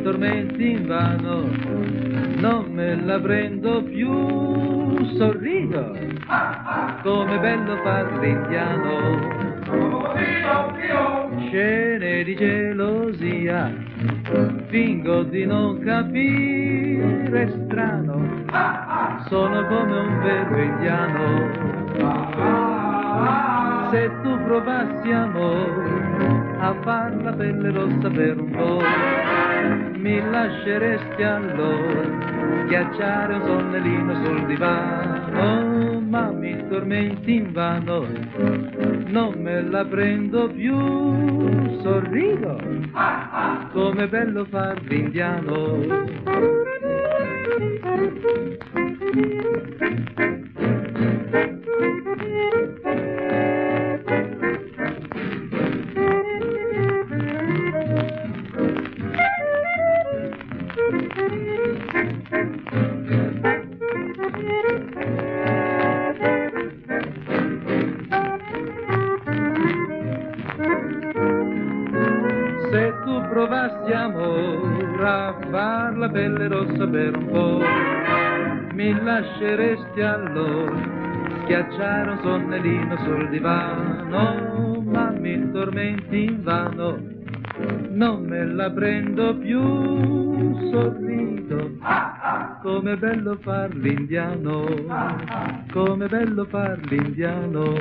tormenti invano, non me la prendo più, sorrido, come bello far l'indiano. Scene di gelosia, fingo di non capire, strano, sono come un vero indiano. Se tu provassi amore a far la pelle rossa per un po', mi lasceresti allora schiacciare un sonnellino sul divano, ma mi tormenti invano, non me la prendo più, sorrido, come bello far l'indiano. Se tu provassi amore a far la pelle rossa per un po', mi lasceresti allora schiacciare un sonnellino sul divano, ma mi tormenti invano, non me la prendo più, sorrido, come bello far l'indiano, come bello far l'indiano.